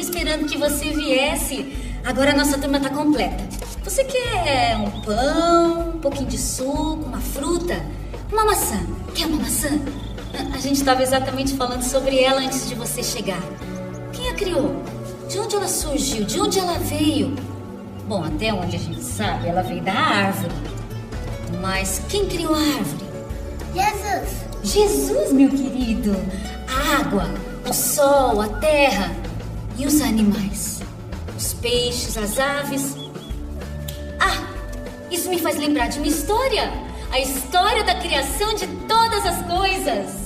esperando que você viesse. Agora a nossa turma tá completa. Você quer um pão, um pouquinho de suco, uma fruta? Uma maçã. Quer uma maçã? A gente estava exatamente falando sobre ela antes de você chegar. Quem a criou? De onde ela surgiu? De onde ela veio? Bom, até onde a gente sabe, ela veio da árvore. Mas quem criou a árvore? Jesus. Jesus, meu querido. A água, o sol, a terra e os animais. Os peixes, as aves. Ah, isso me faz lembrar de uma história. A história da criação de todas as coisas.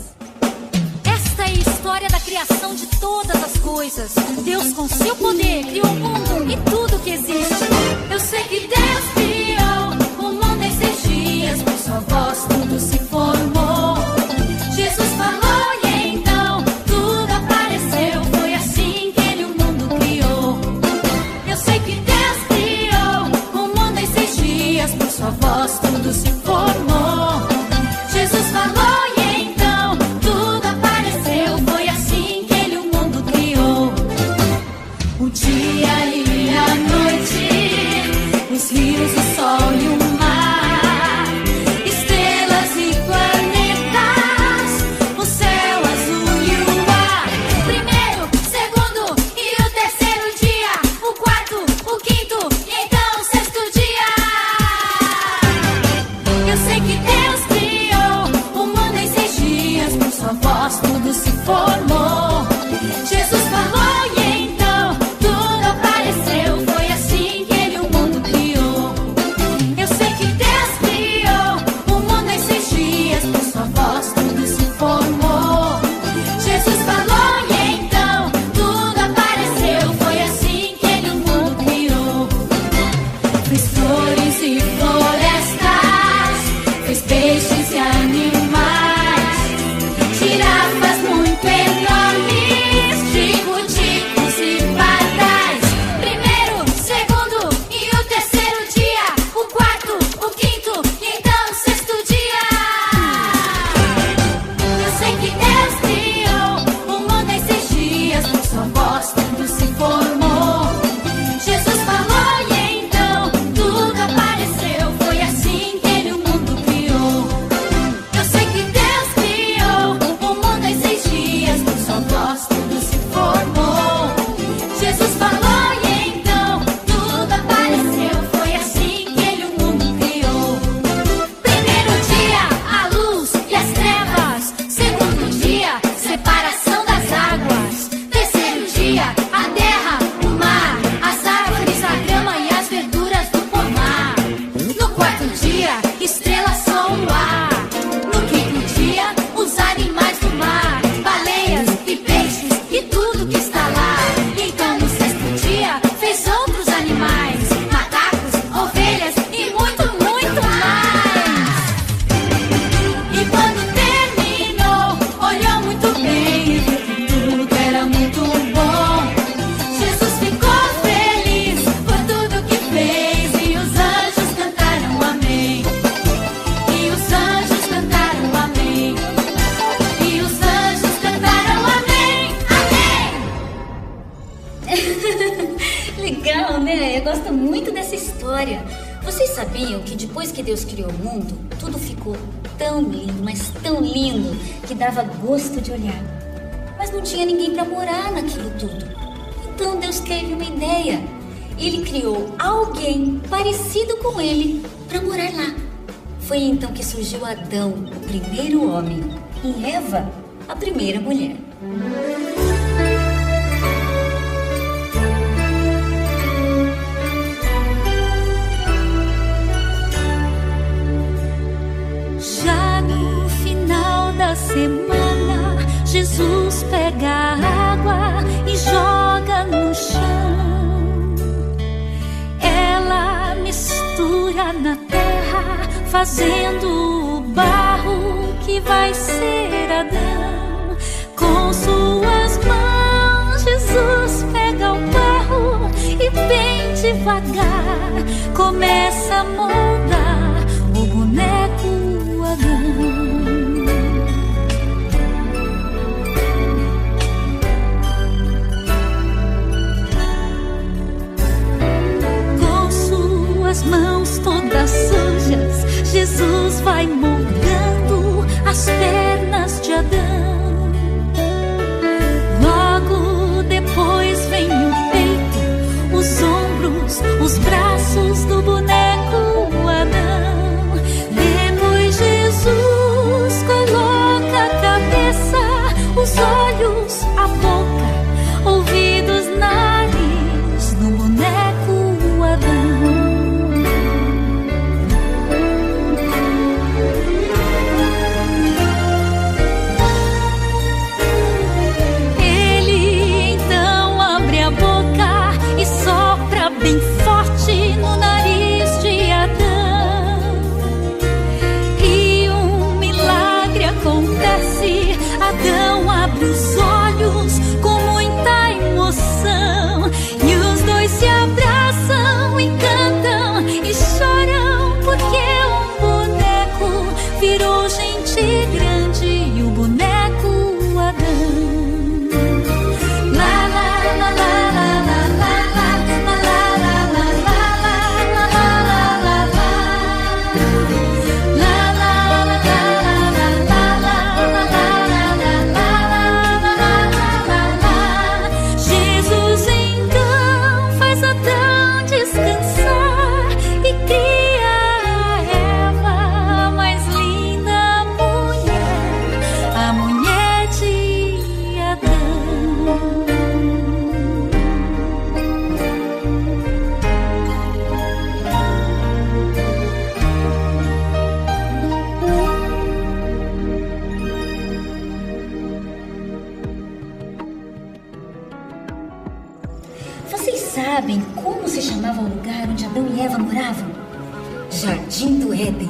Esta é a história da criação de todas as coisas. Deus, com seu poder, criou o mundo e tudo que existe. Eu sei que Deus criou o mundo em 6 dias. Por sua voz tudo se formou. Jesus falou e então tudo apareceu. Foi assim que ele o mundo criou. Eu sei que Deus criou o mundo em 6 dias. Por sua voz tudo se formou. Jesus falou e então tudo apareceu. Foi assim que ele o mundo criou. O dia e a noite, os rios, o sol e o mar, estrelas e planetas, o céu azul e o ar. Primeiro, segundo e o terceiro dia, o quarto, o quinto e então o 6º dia. Eu sei que Deus criou o mundo em 6 dias. Por sua voz tudo se formou. Jesus falou e então tudo apareceu. Foi assim que ele o mundo criou. Eu sei que Deus criou o mundo em 6 dias. Por sua voz tudo se formou. Jesus falou e então tudo apareceu. Foi assim que ele o mundo criou. Fez flores e florestas, fez peixes e animais, girafas muito enormes, tico-ticos e pardais. Primeiro, segundo e o terceiro dia, o quarto, o quinto e então o 6º dia. Eu sei que Deus criou o mundo em 6 dias. Por sua voz tudo se formou. Jesus falou e então tudo apareceu. Foi assim que ele o mundo criou. Eu sei que Deus criou o mundo em 6 dias. Por sua voz tudo se formou. Jesus falou e então tudo apareceu. Foi assim que ele o mundo criou. Primeiro dia, a luz e as trevas. Segundo dia, separação das águas. Terceiro dia, a terra, o mar, as árvores, a grama e as verduras do pomar. No quarto dia, estrelas, sol, o ar. No quinto dia, os animais do mar, baleias e peixes e tudo que está lá. Então no 6º dia, fez outros animais, macacos, ovelhas e muito, muito mais. E quando terminou, olhou muito bem e viu que tudo era muito bom. Jesus ficou feliz por tudo que fez e os anjos cantaram amém. E os anjos cantaram amém. E os anjos cantaram amém. Amém! Legal, né? Eu gosto muito dessa história. Vocês sabiam que depois que Deus criou o mundo, tudo ficou tão lindo, mas tão lindo, que dava gosto de olhar. Mas não tinha ninguém para morar naquilo tudo. Então Deus teve uma ideia. Ele criou alguém parecido com ele para morar lá. Foi então que surgiu Adão, o primeiro homem, e Eva, a primeira mulher. Já no final da semana, Jesus pega a água e joga no chão. Ela mistura na terra, fazendo o barro que vai ser Adão. Com suas mãos, Jesus pega o barro e bem devagar começa a moldar o boneco Adão. Jesus vai moldando as pernas de Adão. Logo depois vem o peito, os ombros, os braços do boneco Adão. Depois Jesus coloca a cabeça, os olhos, a boca, ouvidos, nariz no boneco Adão. Bem forte no nariz de Adão, e um milagre acontece. Adão abre os olhos com muita emoção, e os dois se abraçam e cantam e choram, porque um boneco virou gente grande, e o boneco Adão. Sabem como se chamava o lugar onde Adão e Eva moravam? Jardim do Éden.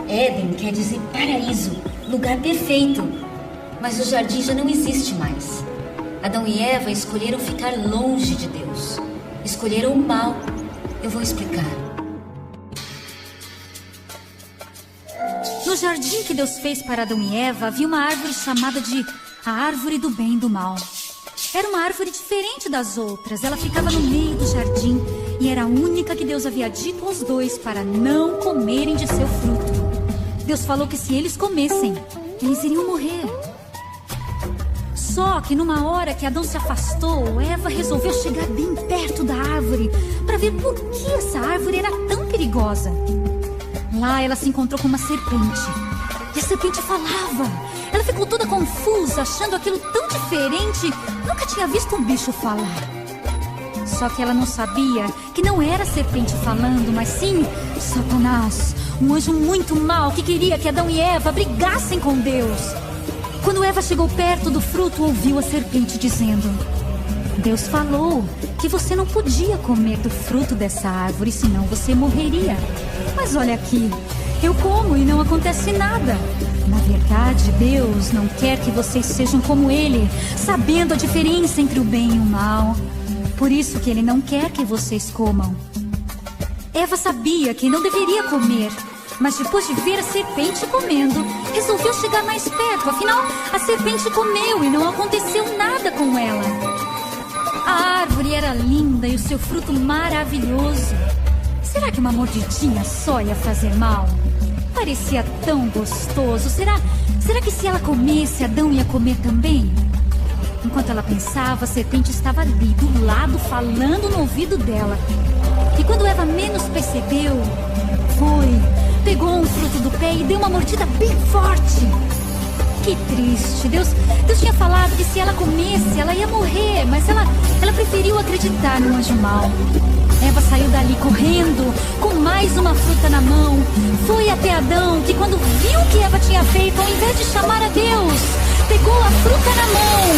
Éden quer dizer paraíso, lugar perfeito. Mas o jardim já não existe mais. Adão e Eva escolheram ficar longe de Deus. Escolheram o mal. Eu vou explicar. No jardim que Deus fez para Adão e Eva, havia uma árvore chamada de a árvore do bem e do mal. Era uma árvore diferente das outras. Ela ficava no meio do jardim e era a única que Deus havia dito aos dois para não comerem de seu fruto. Deus falou que se eles comessem, eles iriam morrer. Só que numa hora que Adão se afastou, Eva resolveu chegar bem perto da árvore para ver por que essa árvore era tão perigosa. Lá ela se encontrou com uma serpente. E a serpente falava. Ela ficou toda confusa, achando aquilo tão diferente. Nunca tinha visto um bicho falar. Só que ela não sabia que não era a serpente falando, mas sim Satanás, um anjo muito mau que queria que Adão e Eva brigassem com Deus. Quando Eva chegou perto do fruto, ouviu a serpente dizendo: Deus falou que você não podia comer do fruto dessa árvore, senão você morreria. Mas olha aqui, eu como e não acontece nada. Na verdade, Deus não quer que vocês sejam como Ele, sabendo a diferença entre o bem e o mal. Por isso que Ele não quer que vocês comam. Eva sabia que não deveria comer, mas depois de ver a serpente comendo, resolveu chegar mais perto. Afinal, a serpente comeu e não aconteceu nada com ela. A árvore era linda e o seu fruto maravilhoso. Será que uma mordidinha só ia fazer mal? Parecia tão gostoso. Será que se ela comesse, Adão ia comer também? Enquanto ela pensava, a serpente estava ali do lado, falando no ouvido dela. E quando Eva menos percebeu, pegou um fruto do pé e deu uma mordida bem forte. Que triste. Deus tinha falado que se ela comesse, ela ia morrer, mas ela preferiu acreditar no anjo mau. Eva saiu dali correndo, com mais uma fruta na mão. Foi até Adão, que quando viu o que Eva tinha feito, ao invés de chamar a Deus, pegou a fruta na mão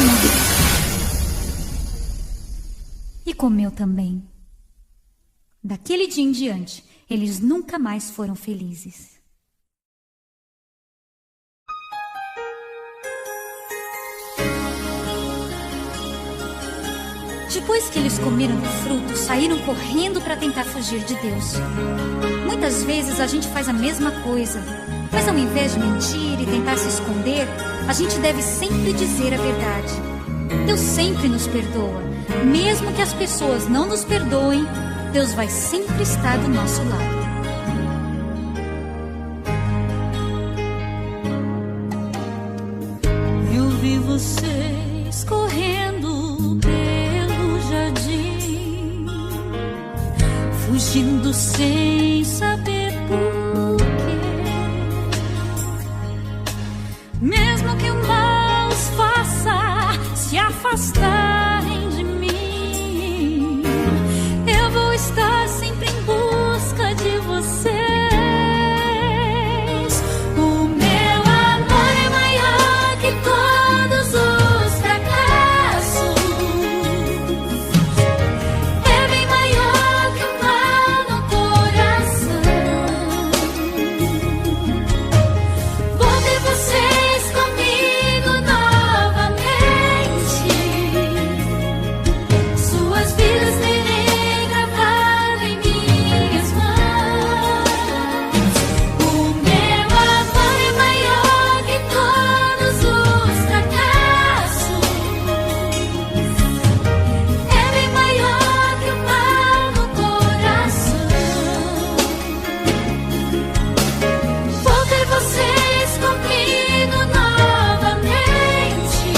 e comeu também. Daquele dia em diante, eles nunca mais foram felizes. Depois que eles comeram do fruto, saíram correndo para tentar fugir de Deus. Muitas vezes a gente faz a mesma coisa, mas ao invés de mentir e tentar se esconder, a gente deve sempre dizer a verdade. Deus sempre nos perdoa. Mesmo que as pessoas não nos perdoem, Deus vai sempre estar do nosso lado. fugindo sem saber porquê. Mesmo que o mal os faça se afastarem de mim, eu vou estar sempre em busca de vocês. O meu amor é maior que todos os fracassos. É bem maior que o mal no coração. Vou ter vocês comigo novamente. Suas vidas terei gravado em minhas mãos. O meu amor é maior que todos os fracassos. É bem maior que o mal no coração. Vou ter vocês comigo novamente.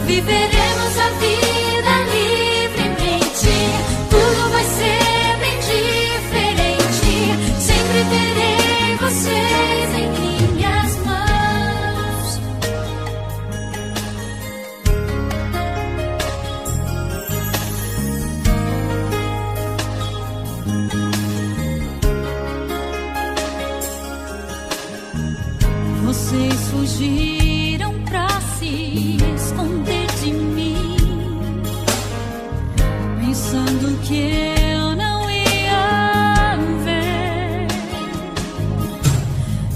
Viveremos a vida livremente. Tudo vai ser bem diferente. Sempre terei vocês em minhas mãos. Vocês fugiram pra se esconder de mim, pensando que eu não ia ver.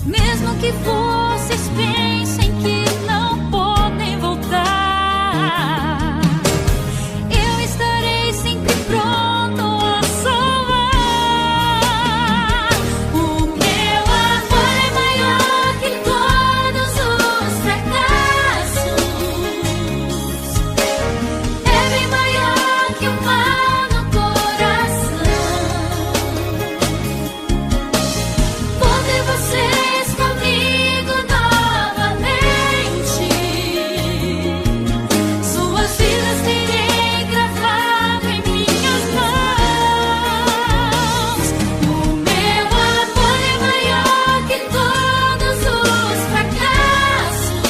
Mesmo que vocês pensem que não podem voltar, eu estarei sempre pronto a salvar. O meu amor é maior que todos os fracassos. É bem maior que o mal no coração. Vou ter vocês comigo novamente. Suas vidas terei gravado em minhas mãos. O meu amor é maior que todos os fracassos.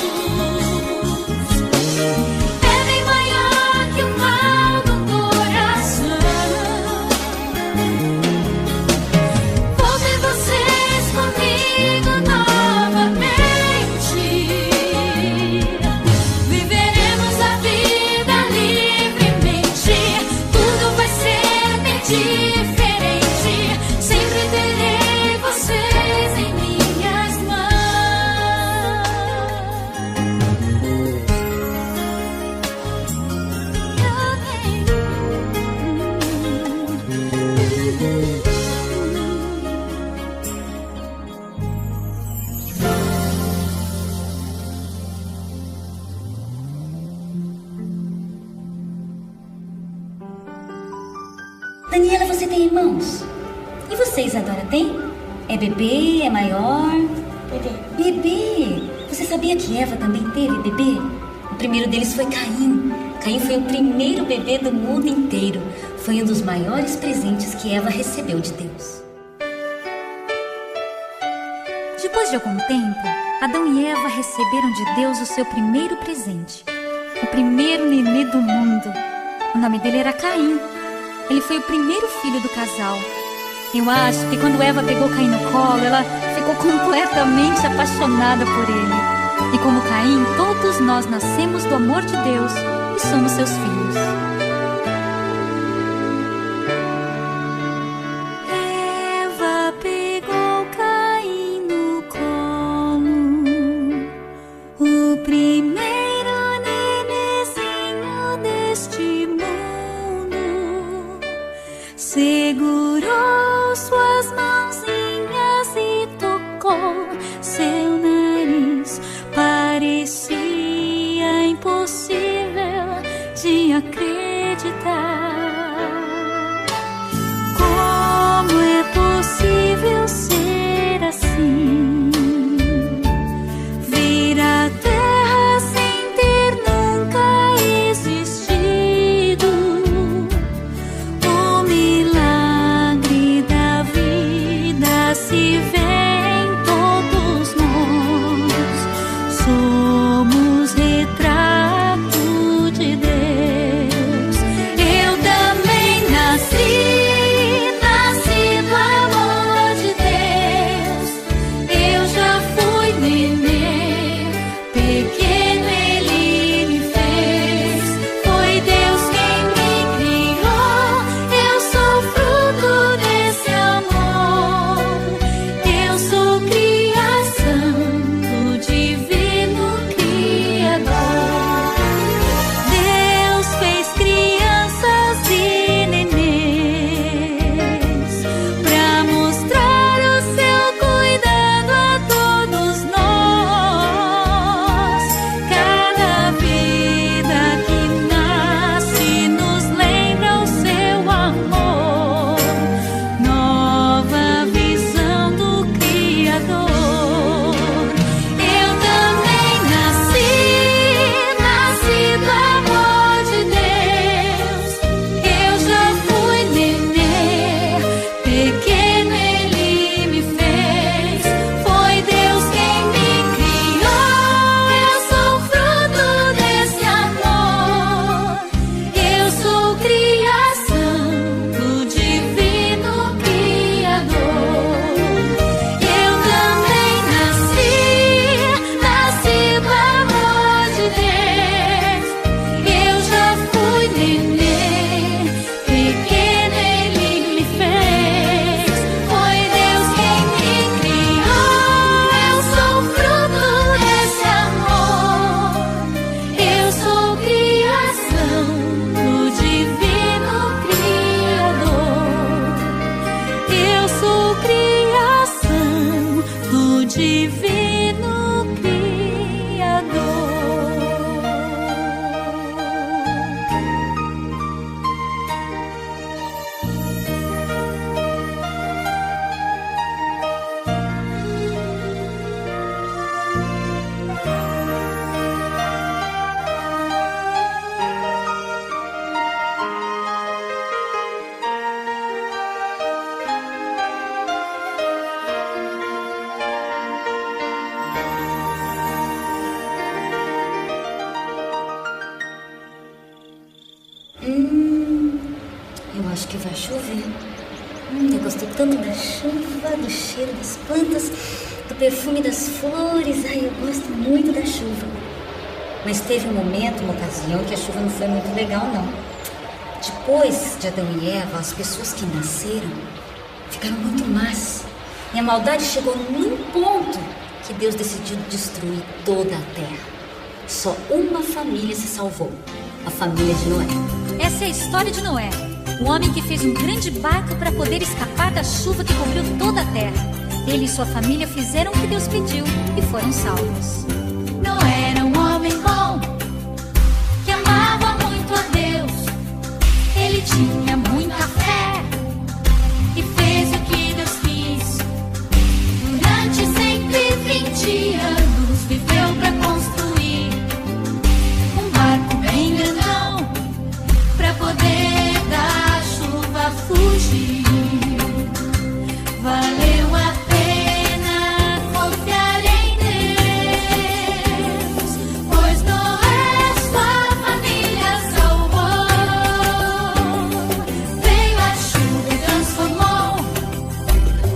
É bem maior que o mal no coração. Vou ter vocês comigo novamente. Viveremos a vida livremente. Tudo vai ser bem diferente. Sempre terei vocês em minhas Daniela, você tem irmãos? E você, Isadora, tem? É bebê? É maior? Bebê! Você sabia que Eva também teve bebê? O primeiro deles foi Caim. Caim foi o primeiro bebê do mundo inteiro. Foi um dos maiores presentes que Eva recebeu de Deus. Depois de algum tempo, Adão e Eva receberam de Deus o seu primeiro presente, o primeiro nenê do mundo. O nome dele era Caim. Ele foi o primeiro filho do casal. Eu acho que quando Eva pegou Caim no colo, ela ficou completamente apaixonada por ele. E como Caim, todos nós nascemos do amor de Deus e somos seus filhos. Eva pegou Caim no colo, o primeiro nenezinho deste mundo. Segurou suas mãozinhas e tocou seu nariz. Parecia impossível de acreditar. Como é possível ser assim? Vir à terra sem ter nunca existido. O Eu acho que vai chover. Eu gosto tanto da chuva, do cheiro das plantas, do perfume das flores. Ai, eu gosto muito da chuva. Mas teve um momento, uma ocasião, que a chuva não foi muito legal, não. Depois de Adão e Eva, as pessoas que nasceram ficaram muito más. E a maldade chegou num ponto que Deus decidiu destruir toda a terra. Só uma família se salvou, a família de Noé. Essa é a história de Noé, o homem que fez um grande barco para poder escapar da chuva que cobriu toda a terra. Ele e sua família fizeram o que Deus pediu e foram salvos. Noé era um homem bom, que amava muito a Deus. Ele tinha muita fé e fez o que Deus quis. Durante 120 anos viveu para construir um barco bem grandão, para poder da chuva fugir. Valeu a pena confiar em Deus, pois Noé sua família salvou. Veio a chuva e transformou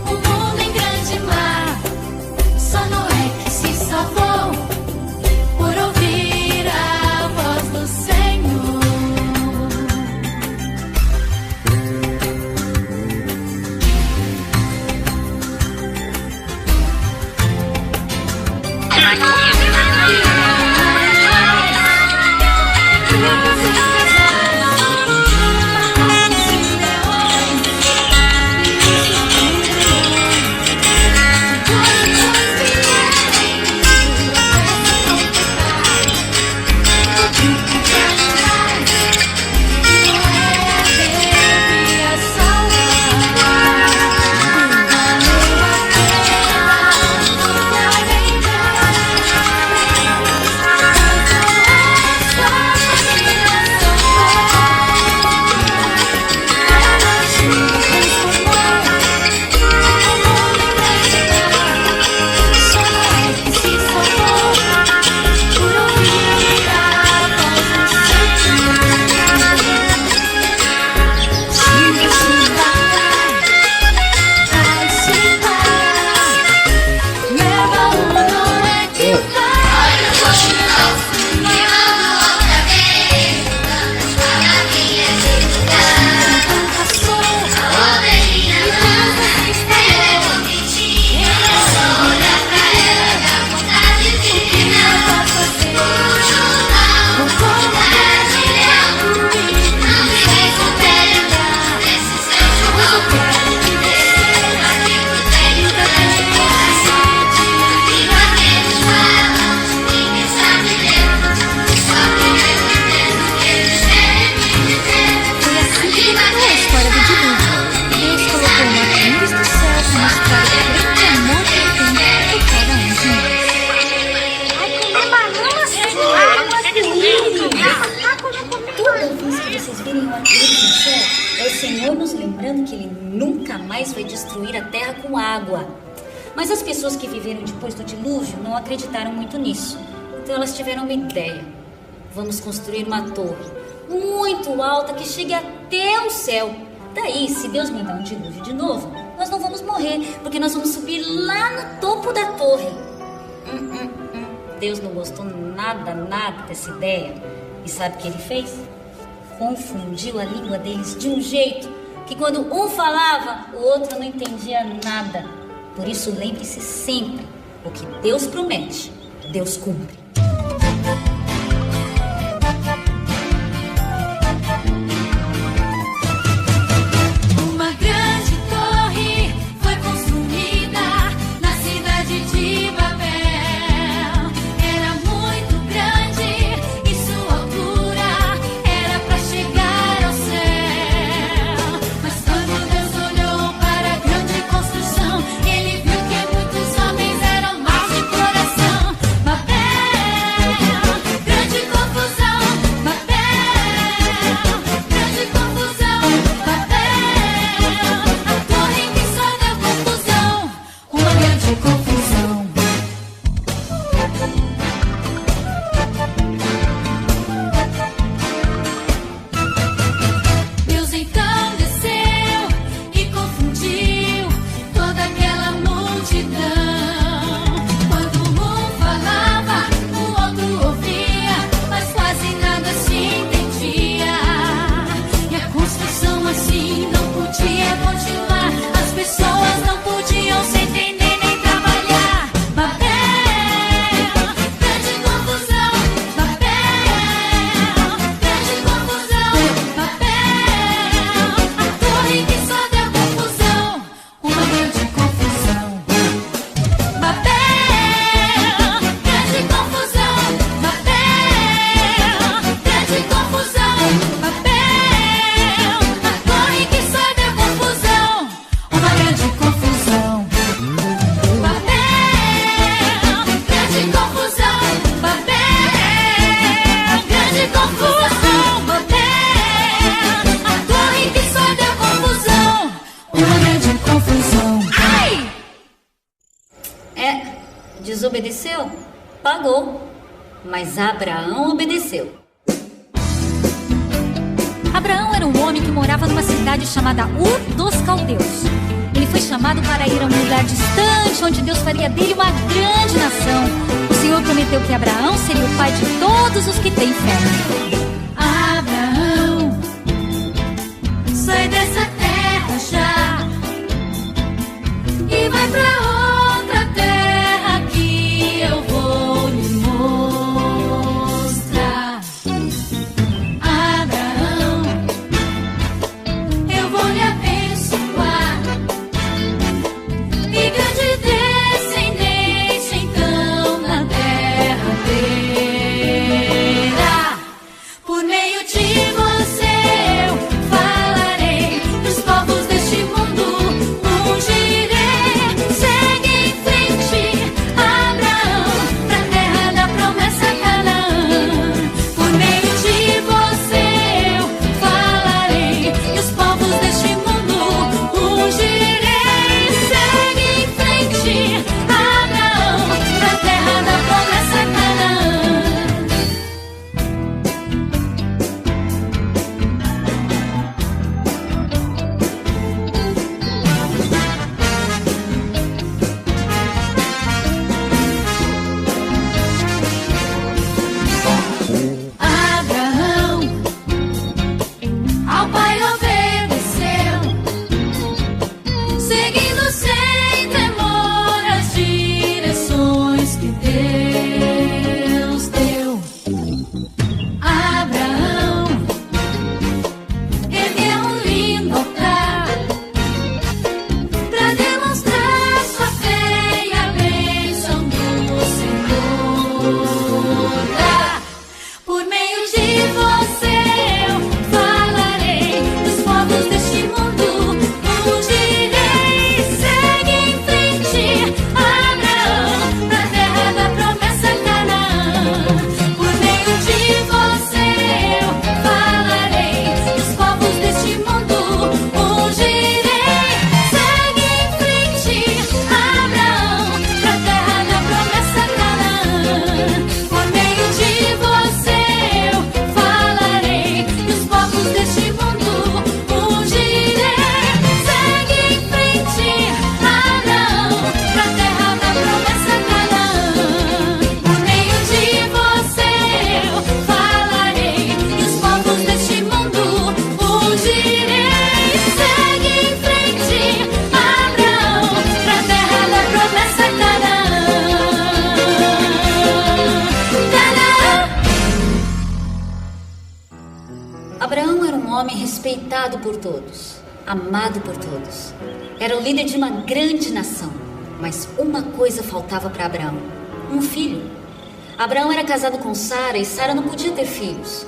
o mundo em grande mar. Só Noé que se salvou por ouvir a voz do Senhor. Toda vez que vocês virem um arco-íris no céu, é o Senhor nos lembrando que Ele nunca mais vai destruir a terra com água. Mas as pessoas que viveram depois do dilúvio não acreditaram muito nisso. Então elas tiveram uma ideia. Vamos construir uma torre muito alta que chegue até o céu. Daí, se Deus mandar um dilúvio de novo, nós não vamos morrer, porque nós vamos subir lá no topo da torre. Deus não gostou nada dessa ideia. E sabe o que Ele fez? Confundiu a língua deles de um jeito que quando um falava, o outro não entendia nada. Por isso, lembre-se sempre, o que Deus promete, Deus cumpre. Uma grande torre foi construída na cidade de Babel. Era muito grande e sua altura era para chegar ao céu. Mas quando Deus olhou para a grande construção, Ele viu que muitos homens eram maus de coração. Babel aconteceu? Pagou. Mas Abraão obedeceu. Abraão era um homem que morava numa cidade chamada Ur dos Caldeus. Ele foi chamado para ir a um lugar distante, onde Deus faria dele uma grande nação. O Senhor prometeu que Abraão seria o pai de todos os que têm fé. Abraão, sai dessa terra já e vai pra outra terra que eu vou lhe mostrar. Abraão, eu vou lhe abençoar e grande descendência então na terra terá. Por meio de você eu falarei, dos povos deste mundo ungirei. Segue em frente, Abraão, pra terra da promessa Canaã. Por meio de você eu falarei, dos povos deste mundo ungirei. Segue em frente, Abraão, pra terra da promessa Canaã. Abraão, ao Pai obedeceu, seguindo sem temor as direções que Deus deu. Abraão ergueu um lindo altar pra demonstrar sua fé e a bênção do Senhor. Por meio de você eu falarei, dos povos deste mundo ungirei. Segue em frente, Abraão, pra terra da promessa Canaã. Por meio de você eu falarei, dos povos deste mundo ungirei. Segue em frente, Abraão, pra terra da promessa Canaã. Por meio de você eu falarei, dos povos deste mundo ungirei. Segue em frente, Abraão, pra terra da promessa Canaã. Por meio de você eu falarei, dos povos deste mundo ungirei. Segue em frente, Abraão, pra terra da promessa Canaã. Abraão era um homem respeitado por todos, amado por todos. Era o líder de uma grande nação. Mas uma coisa faltava para Abraão: um filho. Abraão era casado com Sara e Sara não podia ter filhos.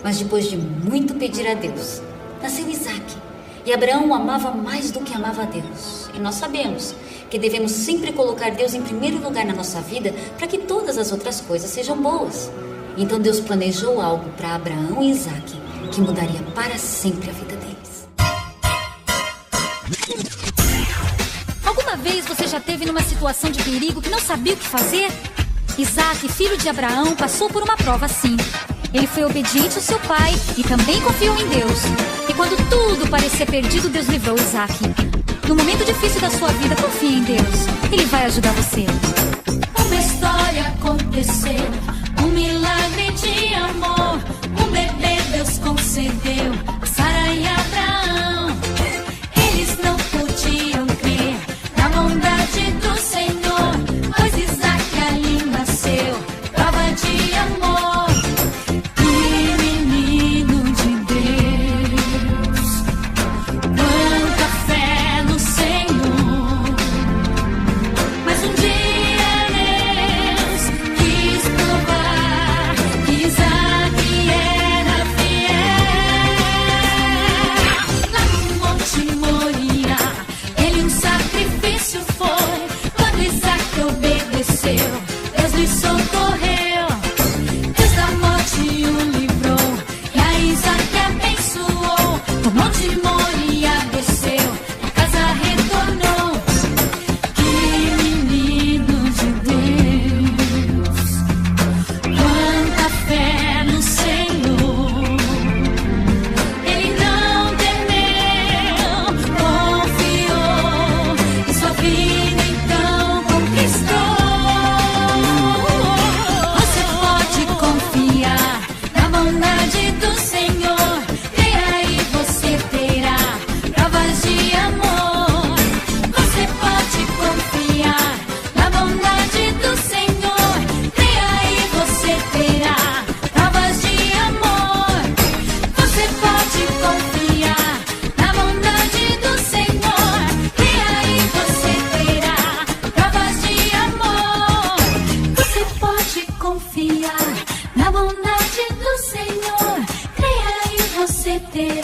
Mas depois de muito pedir a Deus, nasceu Isaque. E Abraão o amava mais do que amava a Deus. E nós sabemos que devemos sempre colocar Deus em primeiro lugar na nossa vida para que todas as outras coisas sejam boas. Então Deus planejou algo para Abraão e Isaque que mudaria para sempre a vida deles. Alguma vez você já esteve numa situação de perigo que não sabia o que fazer? Isaque, filho de Abraão, passou por uma prova assim. Ele foi obediente ao seu pai e também confiou em Deus. E quando tudo parecia perdido, Deus livrou Isaque. No momento difícil da sua vida, confie em Deus. Ele vai ajudar você. Uma história aconteceu, um milagre de amor. Um bebê Deus concedeu a Sara e Abraão. Eles não podiam crer na bondade do Senhor, pois Isaque ali nasceu, prova de amor. E menino de Deus, quanta fé no Senhor. Mas um dia Deus quis provar que Isaque era fiel.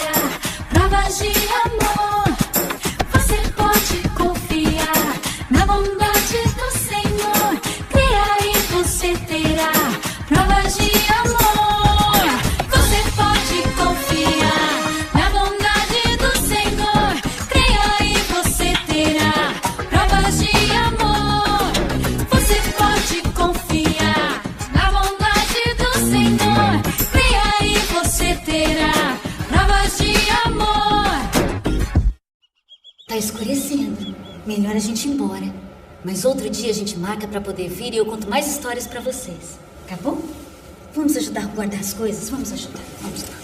terá provas de amor. Você pode confiar na bondade do Senhor. Creia e você terá provas de amor. Você pode confiar na bondade do Senhor. Creia e você terá provas de amor. Você pode confiar na bondade do Senhor. Creia e você terá provas de amor. Tá escurecendo. Melhor a gente ir embora. Mas outro dia a gente marca pra poder vir e eu conto mais histórias pra vocês. Tá bom? Vamos ajudar a guardar as coisas? Vamos ajudar. Vamos lá.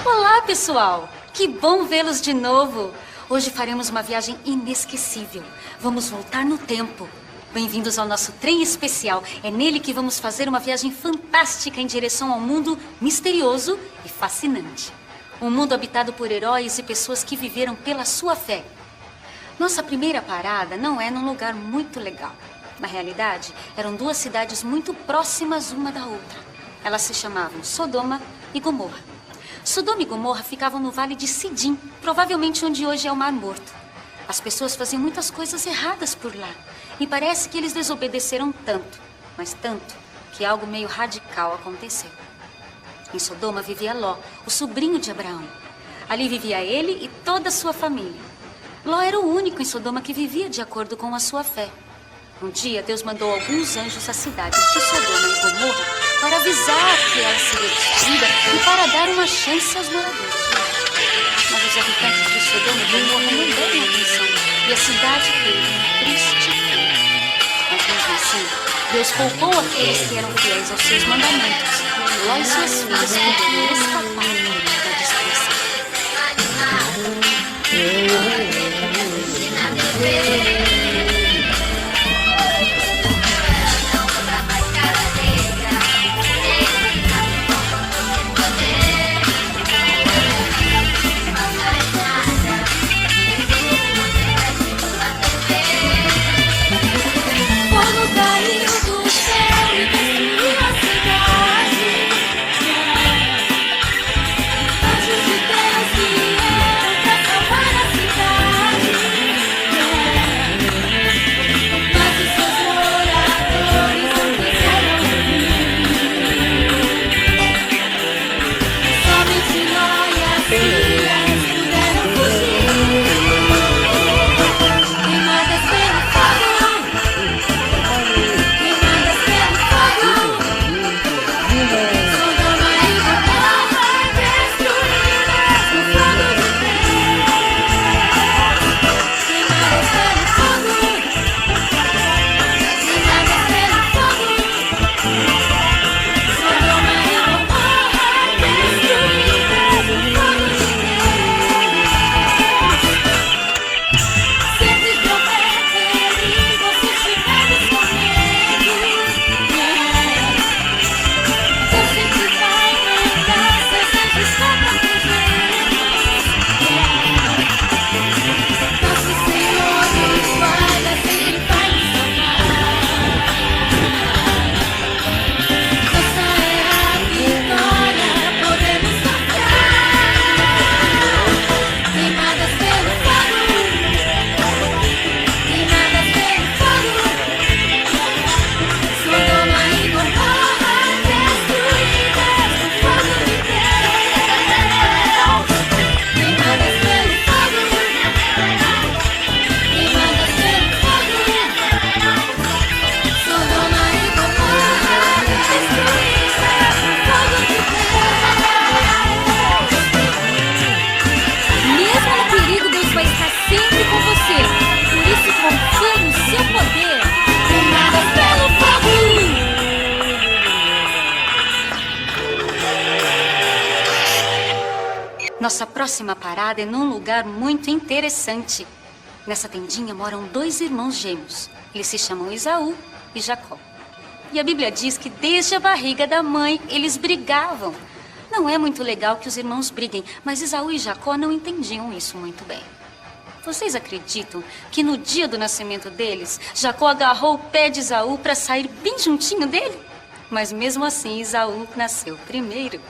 Olá, pessoal! Que bom vê-los de novo! Hoje faremos uma viagem inesquecível. Vamos voltar no tempo. Bem-vindos ao nosso trem especial. É nele que vamos fazer uma viagem fantástica em direção ao mundo misterioso e fascinante. Um mundo habitado por heróis e pessoas que viveram pela sua fé. Nossa primeira parada não é num lugar muito legal. Na realidade, eram duas cidades muito próximas uma da outra. Elas se chamavam Sodoma e Gomorra. Sodoma e Gomorra ficavam no vale de Sidim, provavelmente onde hoje é o Mar Morto. As pessoas faziam muitas coisas erradas por lá. E parece que eles desobedeceram tanto, mas tanto, que algo meio radical aconteceu. Em Sodoma vivia Ló, o sobrinho de Abraão. Ali vivia ele e toda a sua família. Ló era o único em Sodoma que vivia de acordo com a sua fé. Um dia, Deus mandou alguns anjos às cidades de Sodoma e Gomorra para avisar que ela seria destruída e para dar uma chance aos moradores. Mas os habitantes de Sodoma e Gomorra não deram atenção e a cidade teve triste fim. Mas mesmo assim, Deus poupou aqueles que eram fiéis aos seus mandamentos. Ló e suas filhas poderiam escapar da destruição. Fogo caiu do céu e destruiu a cidade. Anjos de Deus vieram pra salvar a cidade. Nossa próxima parada é num lugar muito interessante. Nessa tendinha moram 2 irmãos gêmeos. Eles se chamam Esaú e Jacó. E a Bíblia diz que desde a barriga da mãe eles brigavam. Não é muito legal que os irmãos briguem, mas Esaú e Jacó não entendiam isso muito bem. Vocês acreditam que no dia do nascimento deles, Jacó agarrou o pé de Esaú para sair bem juntinho dele? Mas mesmo assim, Esaú nasceu primeiro.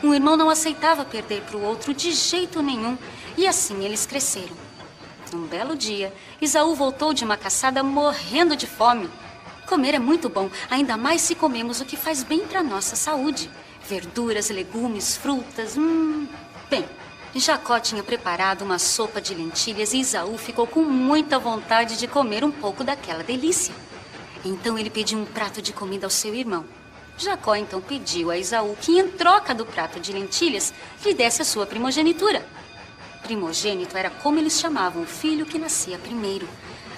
Um irmão não aceitava perder para o outro de jeito nenhum, e assim eles cresceram. Um belo dia, Esaú voltou de uma caçada morrendo de fome. Comer é muito bom, ainda mais se comemos o que faz bem para nossa saúde. Verduras, legumes, frutas. Bem, Jacó tinha preparado uma sopa de lentilhas e Esaú ficou com muita vontade de comer um pouco daquela delícia. Então ele pediu um prato de comida ao seu irmão. Jacó então pediu a Esaú que, em troca do prato de lentilhas, lhe desse a sua primogenitura. Primogênito era como eles chamavam o filho que nascia primeiro.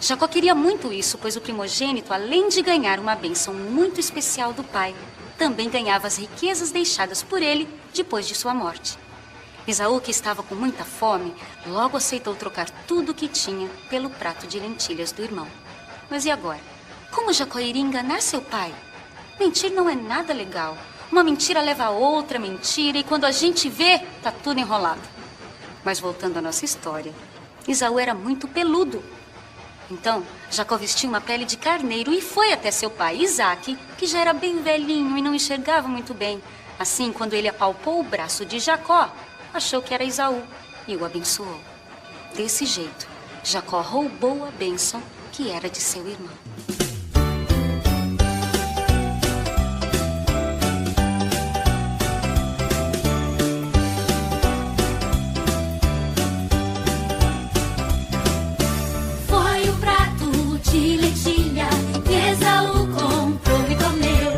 Jacó queria muito isso, pois o primogênito, além de ganhar uma bênção muito especial do pai, também ganhava as riquezas deixadas por ele depois de sua morte. Esaú, que estava com muita fome, logo aceitou trocar tudo o que tinha pelo prato de lentilhas do irmão. Mas e agora? Como Jacó iria enganar seu pai? Mentir não é nada legal. Uma mentira leva a outra mentira e quando a gente vê, tá tudo enrolado. Mas voltando à nossa história, Esaú era muito peludo. Então, Jacó vestiu uma pele de carneiro e foi até seu pai, Isaque, que já era bem velhinho e não enxergava muito bem. Assim, quando ele apalpou o braço de Jacó, achou que era Esaú e o abençoou. Desse jeito, Jacó roubou a bênção que era de seu irmão. Foi o prato de lentilha que Esaú comprou e comeu.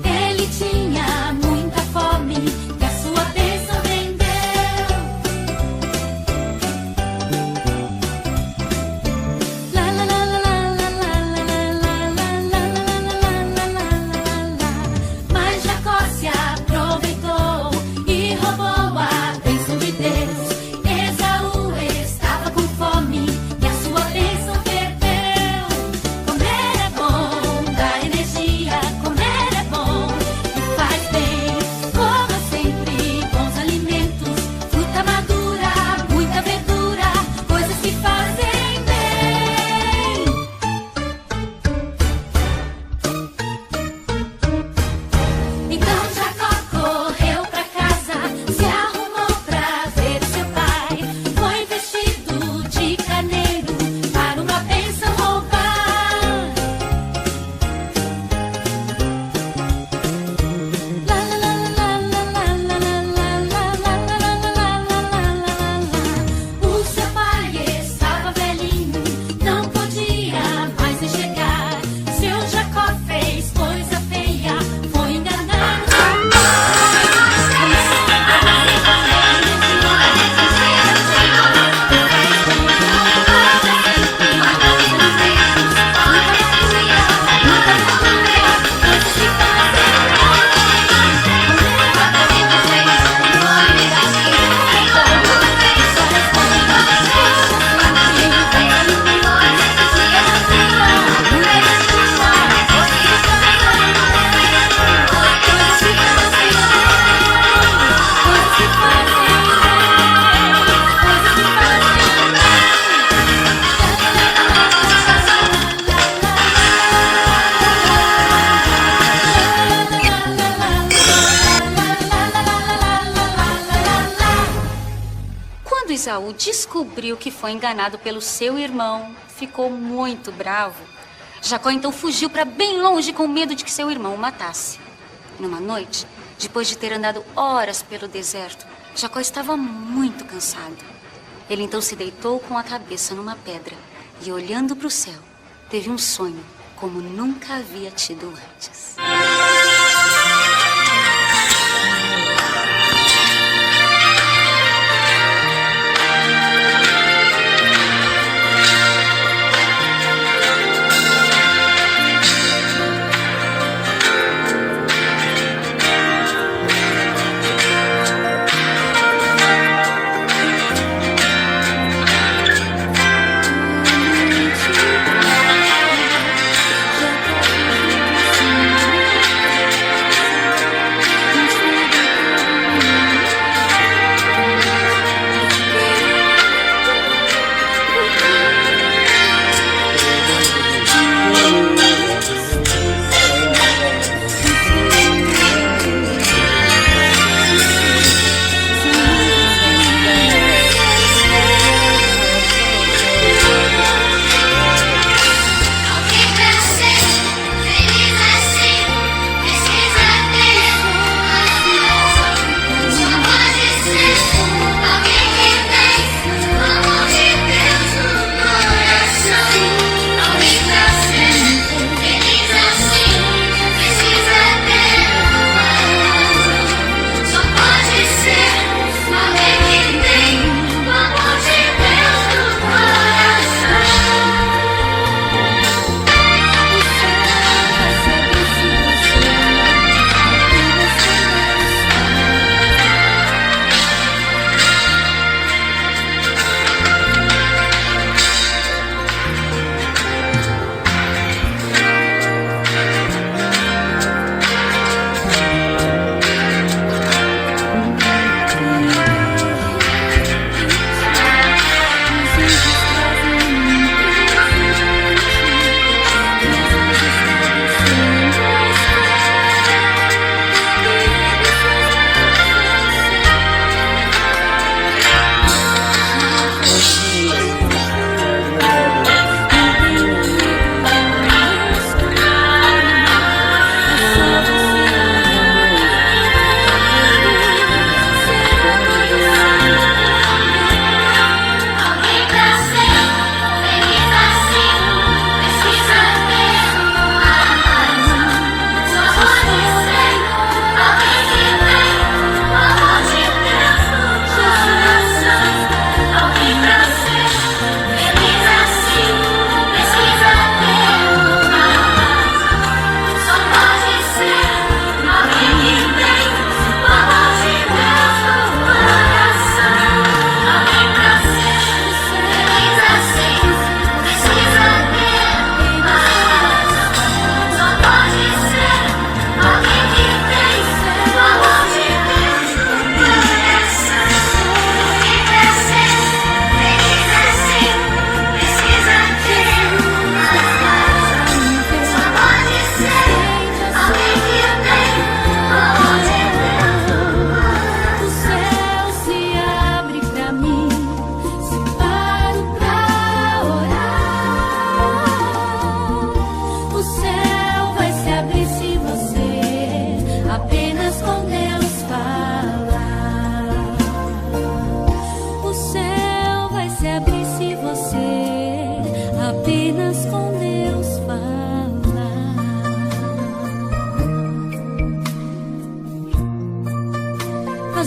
Ele tinha muita fome e a sua bênção rendeu. La la la la la la la la la la la la. Mas Jacó se aproveitou e roubou a bênção de Deus. Esaú estava com fome e a sua bênção perdeu. Comer é bom, dá energia. Comer é bom e faz bem. Coma sempre bons alimentos, fruta madura, muita verdura, coisas que fazem bem. Então Jacó correu pra casa, se arrumou pra ver seu pai. Foi vestido de carneiro para uma bênção roubar. La la la la la la la la la la. O seu pai estava velhinho, não podia mais enxergar. Seu Jacó fez coisa feia, foi enganar o seu Quando Esaú descobriu que foi enganado pelo seu irmão, ficou muito bravo. Jacó então fugiu para bem longe com medo de que seu irmão o matasse. Numa noite, depois de ter andado horas pelo deserto, Jacó estava muito cansado. Ele então se deitou com a cabeça numa pedra e, olhando para o céu, teve um sonho como nunca havia tido antes.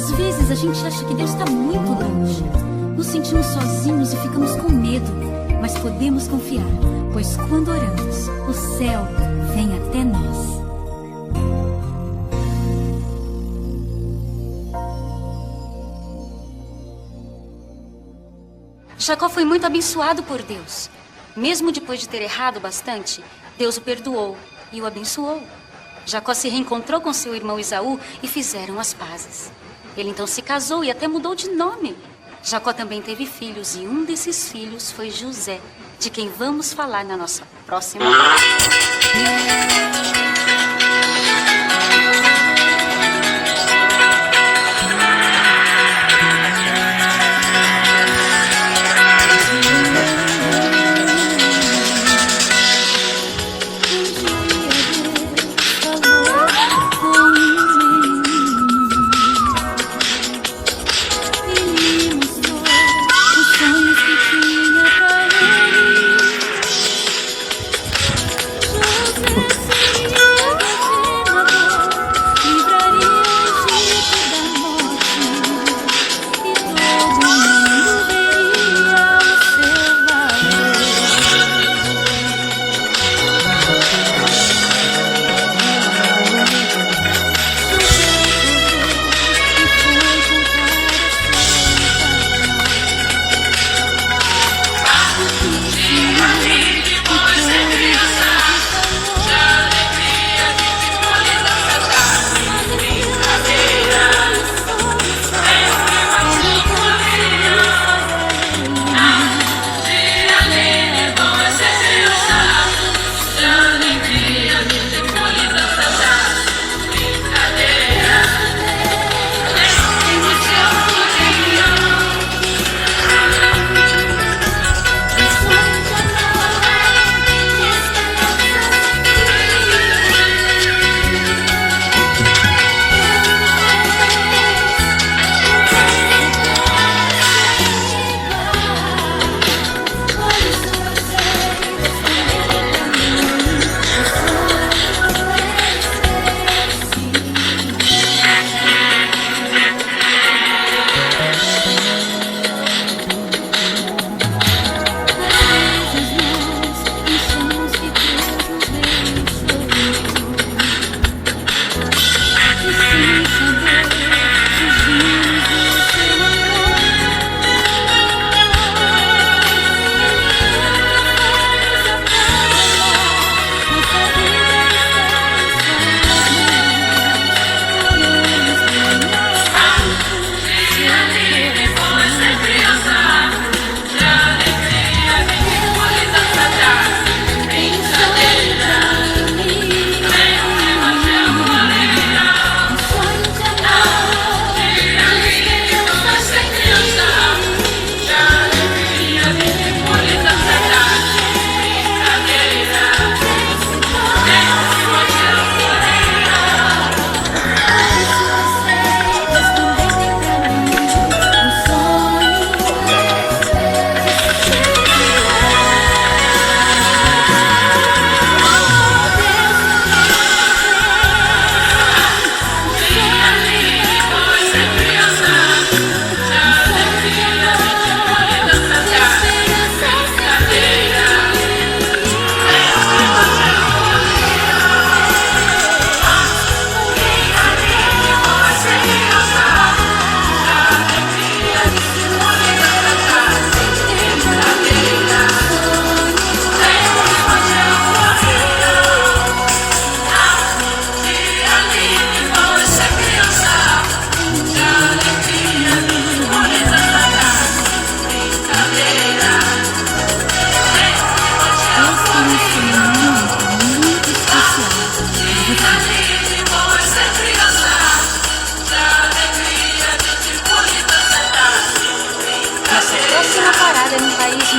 Às vezes a gente acha que Deus está muito longe. Nos sentimos sozinhos e ficamos com medo. Mas podemos confiar, pois quando oramos, o céu vem até nós. Jacó foi muito abençoado por Deus. Mesmo depois de ter errado bastante, Deus o perdoou e o abençoou. Jacó se reencontrou com seu irmão Esaú e fizeram as pazes. Ele então se casou e até mudou de nome. Jacó também teve filhos e um desses filhos foi José, de quem vamos falar na nossa próxima parte.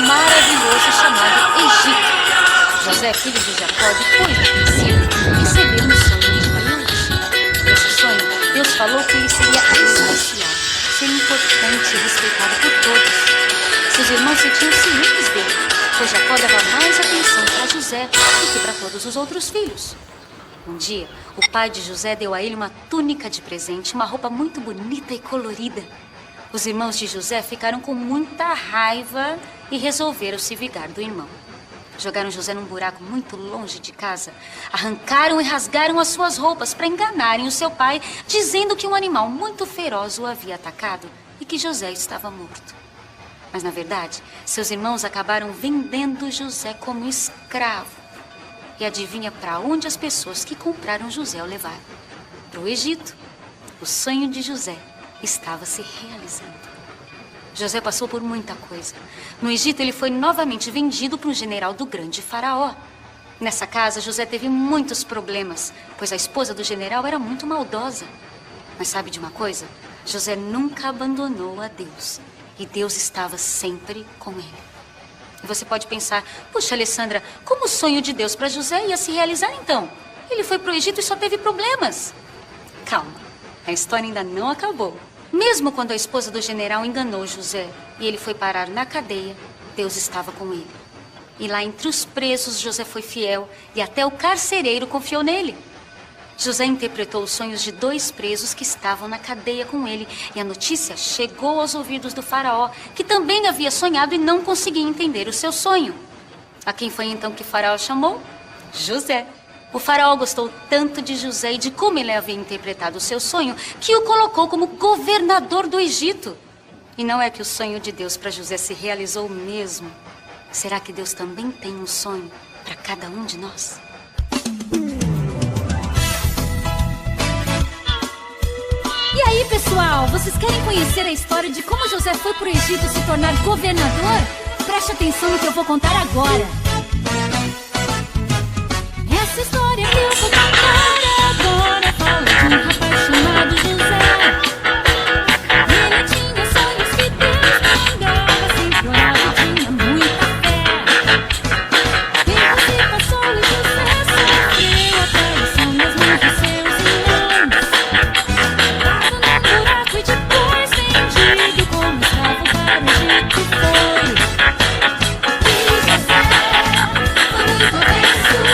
maravilhoso chamado Egito. José, filho de Jacó, depois de crescido, recebeu um sonho de manhã. Nesse sonho, Deus falou que ele seria especial, seria importante e respeitado por todos. Seus irmãos sentiam ciúmes dele, pois Jacó dava mais atenção para José do que para todos os outros filhos. Um dia, o pai de José deu a ele uma túnica de presente, uma roupa muito bonita e colorida. Os irmãos de José ficaram com muita raiva e resolveram se vingar do irmão. Jogaram José num buraco muito longe de casa, arrancaram e rasgaram as suas roupas para enganarem o seu pai, dizendo que um animal muito feroz o havia atacado e que José estava morto. Mas, na verdade, seus irmãos acabaram vendendo José como escravo. E adivinha para onde as pessoas que compraram José o levaram? Para o Egito. O sonho de José estava se realizando. José passou por muita coisa. No Egito, ele foi novamente vendido para um general do grande faraó. Nessa casa, José teve muitos problemas, pois a esposa do general era muito maldosa. Mas sabe de uma coisa? José nunca abandonou a Deus. E Deus estava sempre com ele. E você pode pensar, puxa, Alessandra, como o sonho de Deus para José ia se realizar então? Ele foi para o Egito e só teve problemas. Calma, a história ainda não acabou. Mesmo quando a esposa do general enganou José e ele foi parar na cadeia, Deus estava com ele. E lá entre os presos, José foi fiel e até o carcereiro confiou nele. José interpretou os sonhos de 2 presos que estavam na cadeia com ele. E a notícia chegou aos ouvidos do faraó, que também havia sonhado e não conseguia entender o seu sonho. A quem foi então que o faraó chamou? José. O faraó gostou tanto de José e de como ele havia interpretado o seu sonho, que o colocou como governador do Egito. E não é que o sonho de Deus para José se realizou mesmo? Será que Deus também tem um sonho para cada um de nós? E aí, pessoal, vocês querem conhecer a história de como José foi pro Egito se tornar governador? Preste atenção no que eu vou contar agora. Essa história que eu vou contar agora fala de um rapaz chamado José. Ele tinha sonhos que Deus mandava, sempre orava e tinha muita fé. Tempo se passou e José sofreu a traição das mãos de seus irmãos. Buraco e depois vendido como escravo para o Egito foi. E José foi muito abençoado por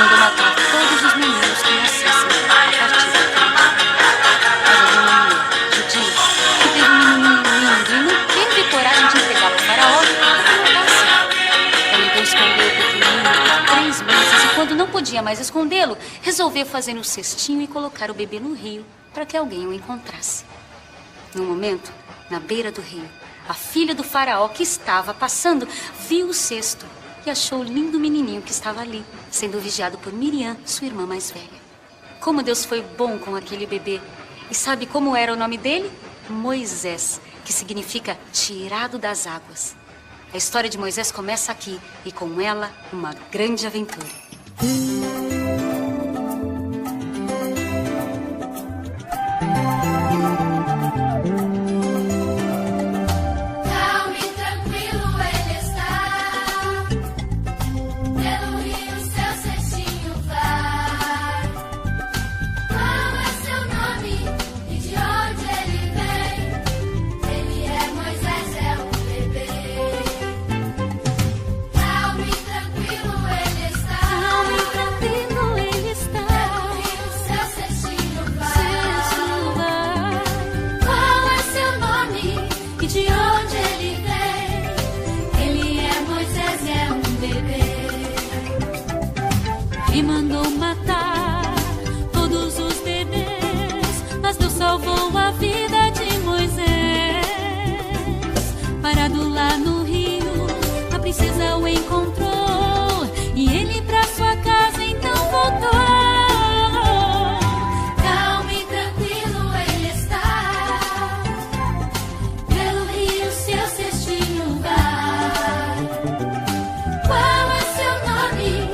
mandou matar todos os meninos que nascessem a partir daquele dia. Mas havia uma mulher judia que teve um menininho lindo e não teve coragem de entregar para o faraó e matar. Ela então escondeu o pequenino por 3 meses e quando não podia mais escondê-lo, resolveu fazer um cestinho e colocar o bebê no rio para que alguém o encontrasse. No momento, na beira do rio, a filha do faraó que estava passando viu o cesto e achou o lindo menininho que estava ali, sendo vigiado por Miriam, sua irmã mais velha. Como Deus foi bom com aquele bebê. E sabe como era o nome dele? Moisés, que significa tirado das águas. A história de Moisés começa aqui e com ela uma grande aventura. E mandou matar todos os bebês, mas Deus salvou a vida de Moisés. Parado lá no rio, a princesa o encontrou e ele pra sua casa então voltou. Calmo e tranquilo ele está, pelo rio seu cestinho vai. Qual é seu nome?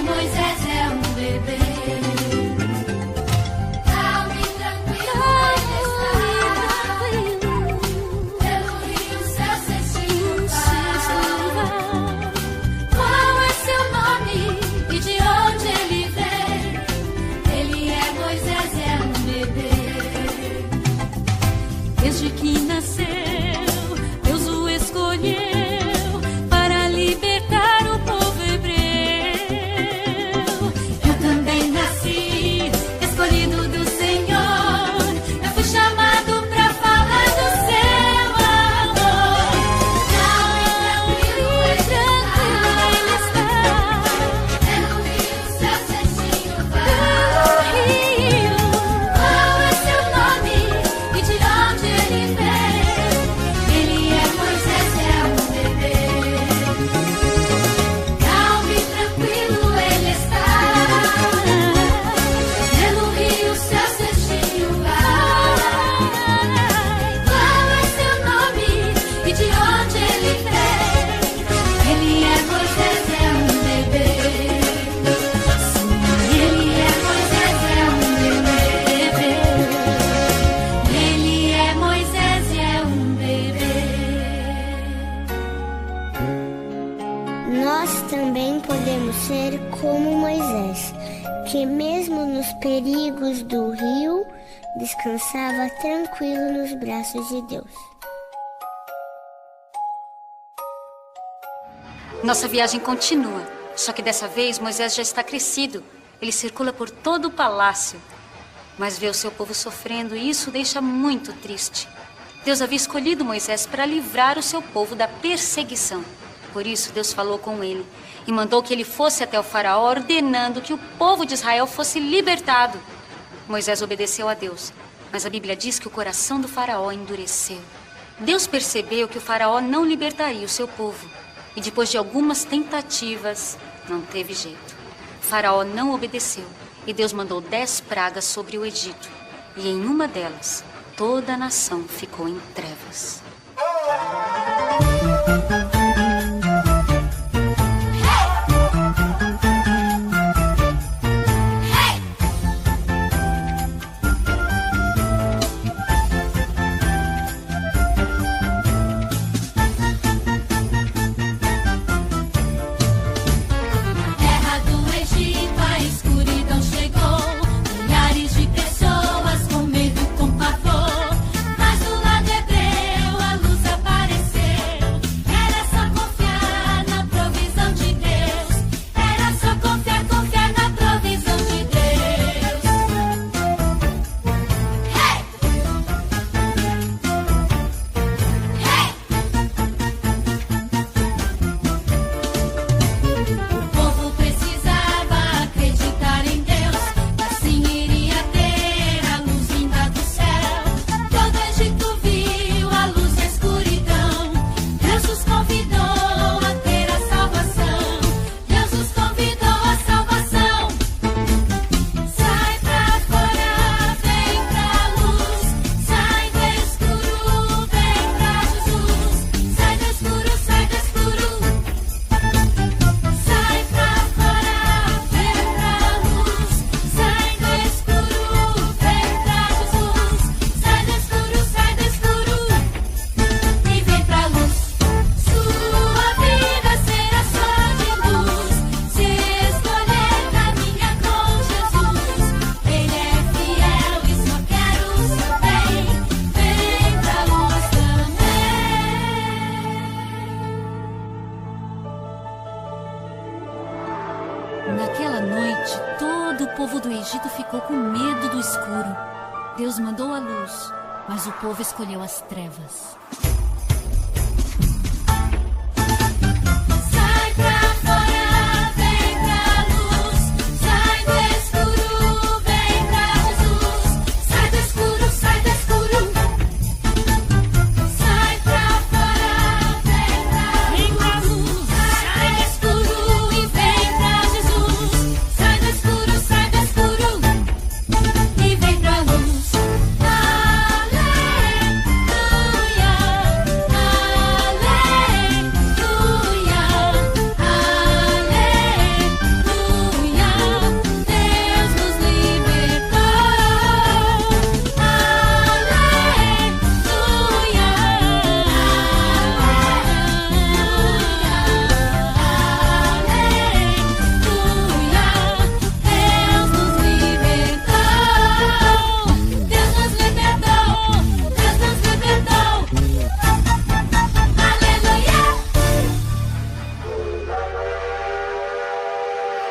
Moisés é um bebê. Calmo e tranquilo ele está, pelo rio seu cestinho vai. Qual é seu nome e de onde ele vem? Ele é Moisés, é um bebê. Desde que nasceu, Deus o escolheu para libertar o povo hebreu. Escolhido do Senhor, eu fui chamado pra falar do seu amor. Calmo e tranquilo ele está, pelo rio seu cestinho vai. Pelo rio, qual é seu nome e de onde ele vem? Ele é Moisés, é um bebê. Calmo e tranquilo ele está, pelo rio seu cestinho vai. Qual é seu nome e de onde ele vem? Ele é Moisés, é um bebê. Sim, ele é Moisés, é um bebê. Ele é Moisés, é um bebê. Nós também podemos ser como Moisés, que mesmo nos perigos do rio, descansava tranquilo nos braços de Deus. Nossa viagem continua, só que dessa vez Moisés já está crescido. Ele circula por todo o palácio, mas vê o seu povo sofrendo e isso o deixa muito triste. Deus havia escolhido Moisés para livrar o seu povo da perseguição. Por isso Deus falou com ele e mandou que ele fosse até o faraó, ordenando que o povo de Israel fosse libertado. Moisés obedeceu a Deus, mas a Bíblia diz que o coração do faraó endureceu. Deus percebeu que o faraó não libertaria o seu povo e depois de algumas tentativas, não teve jeito. O faraó não obedeceu e Deus mandou 10 pragas sobre o Egito. E em uma delas, toda a nação ficou em trevas. Mas do lado hebreu a luz apareceu. Era Naquela noite, todo o povo do Egito ficou com medo do escuro. Deus mandou a luz, mas o povo escolheu as trevas. Sai pra fora, vem pra luz. Sai do escuro, vem pra Jesus. Sai do escuro, sai do escuro. Sai pra fora, vem pra luz. Sai do escuro e vem pra Jesus. Sai do escuro, sai do escuro e vem pra luz.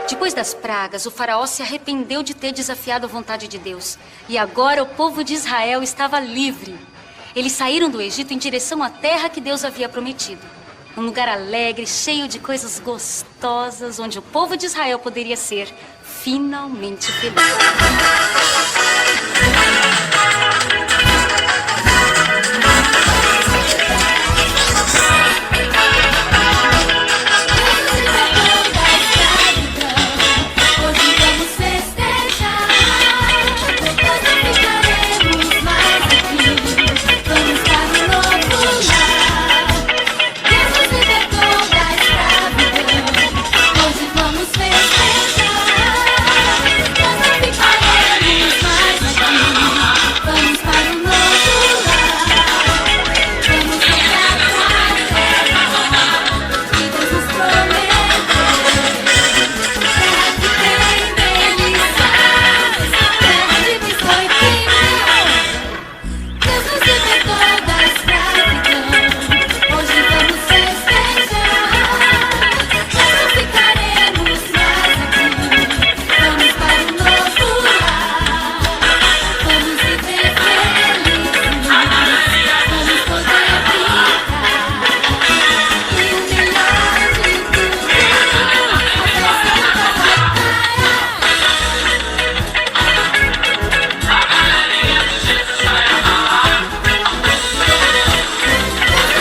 Depois das pragas, o faraó se arrependeu de ter desafiado a vontade de Deus. E agora o povo de Israel estava livre. Eles saíram do Egito em direção à terra que Deus havia prometido. Um lugar alegre, cheio de coisas gostosas, onde o povo de Israel poderia ser finalmente feliz. Hoje vamos festejar, depois não ficaremos mais aqui. Vamos para um novo lar. Deus nos libertou da escravidão. Hoje vamos festejar, depois não ficaremos mais aqui. Vamos para um novo lar. Vamos resgatar a terra que Deus nos prometeu. Deus nos libertou da escravidão. Hoje vamos festejar, nós não ficaremos mais aqui. Vamos para um novo lar. Vamos viver felizes. Vamos poder brincar. E o melhor de tudo, a festa vai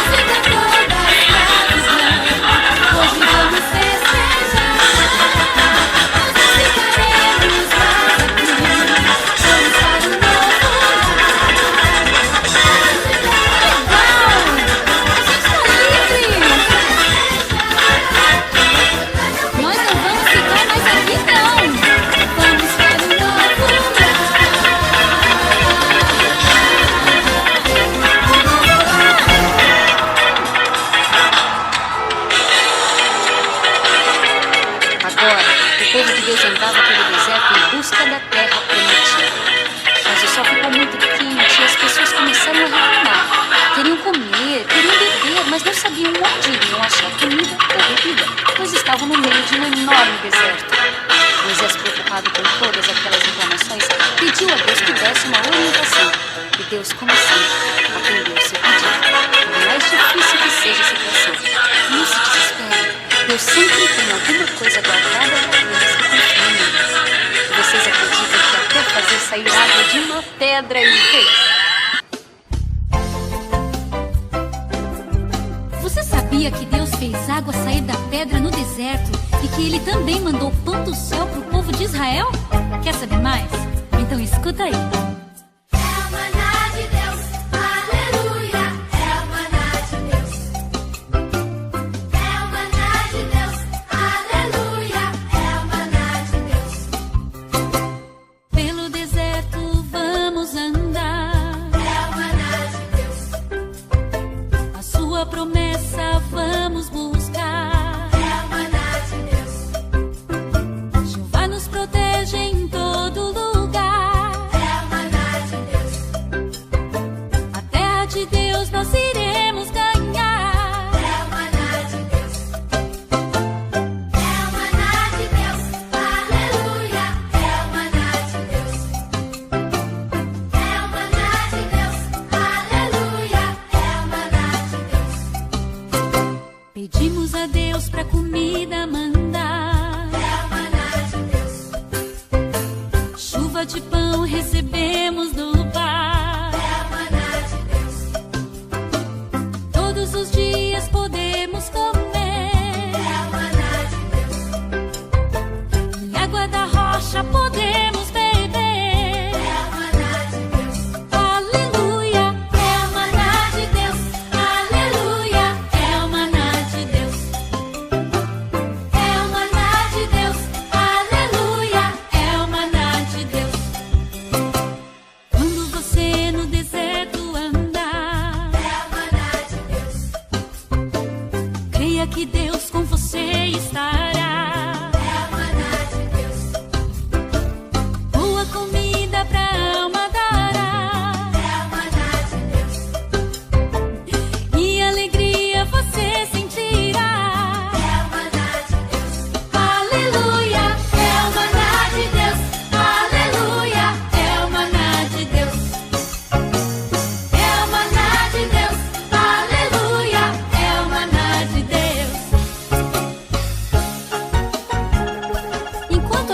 Hoje vamos festejar, nós não ficaremos mais aqui. Vamos para um novo lar. Nós não vamos ficar mais aqui, não. Vamos para um novo Agora, o povo de Deus andava pelo deserto em busca da terra prometida. Mas o sol ficou muito quente e as pessoas começaram a reclamar. Queriam comer, queriam beber, mas não sabiam onde iriam achar comida ou bebida, pois estavam no meio de um enorme deserto. Moisés, preocupado com todas aquelas reclamações, pediu a Deus que desse uma orientação. E Deus, como sempre, atendeu seu pedido. Por mais difícil que seja a situação, não se desespere. Deus sempre tem alguma coisa guardada para aqueles que confiam nele. Vocês acreditam que até fazer sair água de uma pedra ele fez? Você sabia que Deus fez água sair da pedra no deserto e que Ele também mandou pão do céu para o povo de Israel? Quer saber mais? Então escuta aí. É o maná de Deus, aleluia. É o maná de Deus. É o maná de Deus, aleluia. É o maná de Deus. Pelo deserto vamos andar, É o maná de Deus. a sua promessa vamos buscar. É o maná de Deus. Jeová nos protege em todo lugar. É o maná de Deus.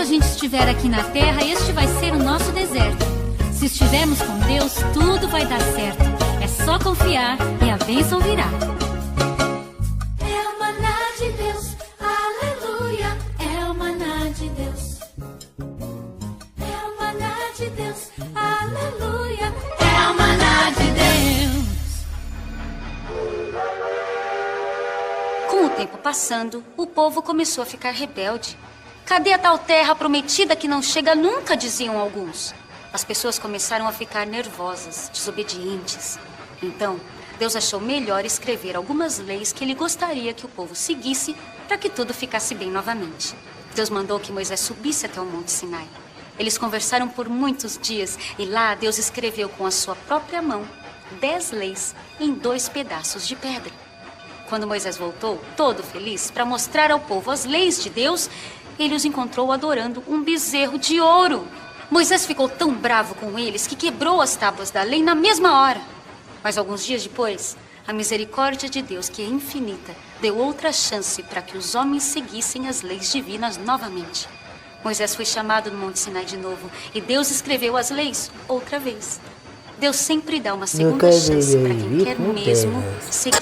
a gente estiver aqui na terra, este vai ser o nosso deserto. Se estivermos com Deus, tudo vai dar certo. É só confiar e a bênção virá. É o maná de Deus, aleluia. É o maná de Deus. É o maná de Deus, aleluia. É o maná de Deus. Com o tempo passando, o povo começou a ficar rebelde. Cadê a tal terra prometida que não chega nunca, diziam alguns. As pessoas começaram a ficar nervosas, desobedientes. Então, Deus achou melhor escrever algumas leis que ele gostaria que o povo seguisse para que tudo ficasse bem novamente. Deus mandou que Moisés subisse até o Monte Sinai. Eles conversaram por muitos dias e lá Deus escreveu com a sua própria mão 10 leis em 2 pedaços de pedra. Quando Moisés voltou, todo feliz, para mostrar ao povo as leis de Deus, ele os encontrou adorando um bezerro de ouro. Moisés ficou tão bravo com eles que quebrou as tábuas da lei na mesma hora. Mas alguns dias depois, a misericórdia de Deus, que é infinita, deu outra chance para que os homens seguissem as leis divinas novamente. Moisés foi chamado no Monte Sinai de novo e Deus escreveu as leis outra vez. Deus sempre dá uma segunda chance para quem quer mesmo seguir.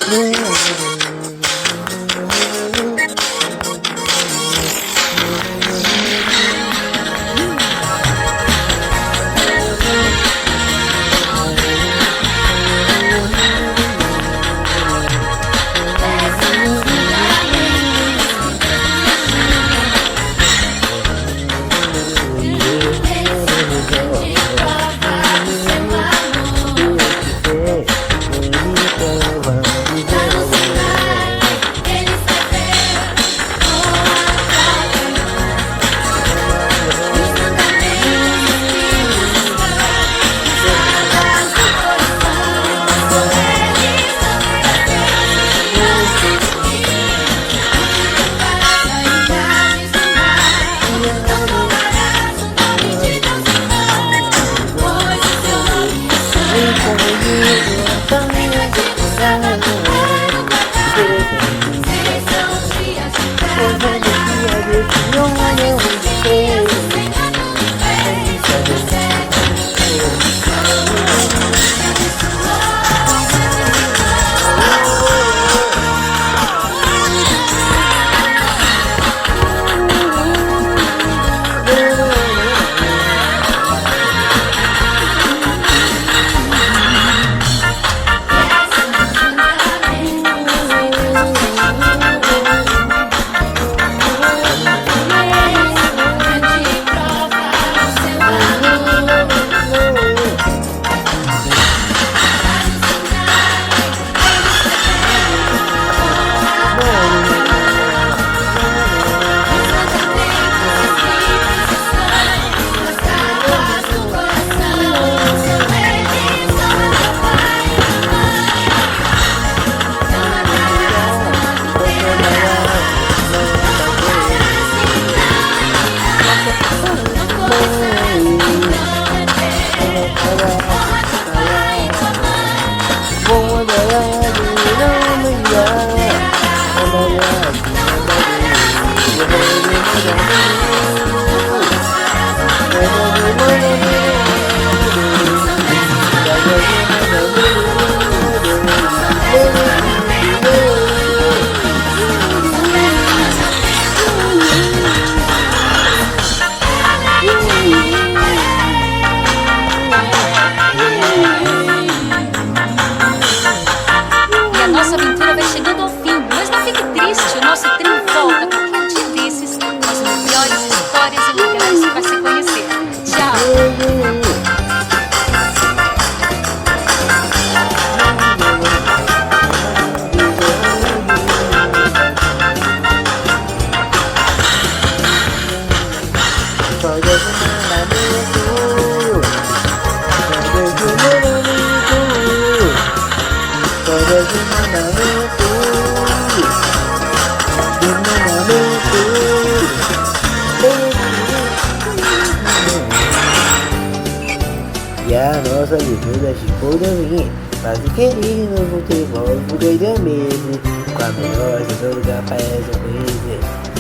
E a nossa aventura ficou também. Mas o querido no futebol mudei de medo. Com a melhor sessão capaz de conhecer.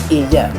E já.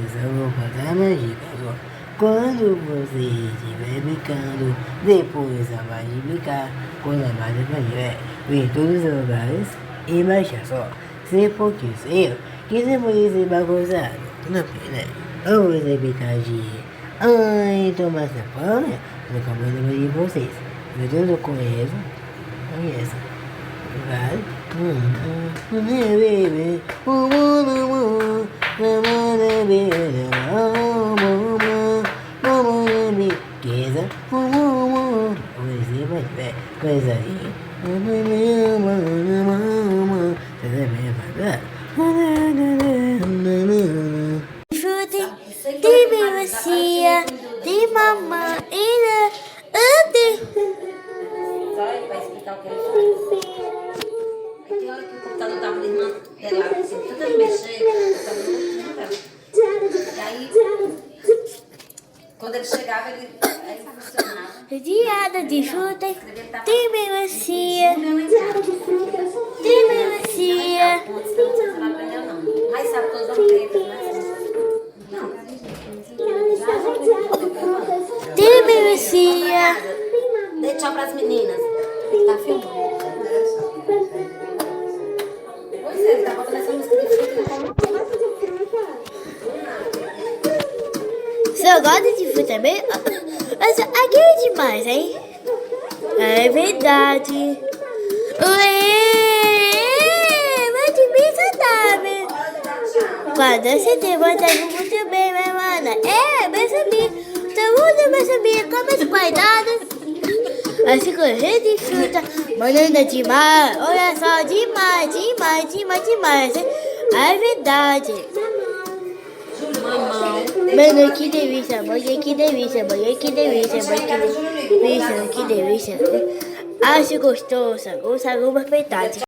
essa roupa tá mágica. Quando você estiver brincando, depois ela vai te brincar. Quando a mágica estiver em todos os lugares, embaixo só. Se for que eu, que você pode ser bagunçado. Não, né? Ou você brincar de... Ai, tomar essa panha, no cabelo de vocês. Eu não conheço. Vai. De melancia, de mamãe e Vai explicar o que ele faz. Aí tem hora que o computador tava desmantelado, assim, tentando mexer, o computador não dava. E aí, quando ele chegava, ele funcionava. Diada de fruta, de melancia, de melancia. Não aprendeu, não. Mas sabe todas as letras, né? Não. De melancia. Dê tchau pras meninas. Tá filmando. Pois é, tá botando essa música de fruta. Você gosta de fruta também? Mas aqui é demais, hein? É verdade. Mas de mim você sabe. Quando você te bota muito bem, minha mana. Bem sabia. Todo mundo vai saber como é cuidado. Assim correr de fruta, banana demais. Olha só, demais, demais, demais, demais. É verdade. Mano, que delícia, mãe, que delícia, mãe, que delícia, mãe, que delícia, que delícia. Acho gostoso, gosto de uma verdade.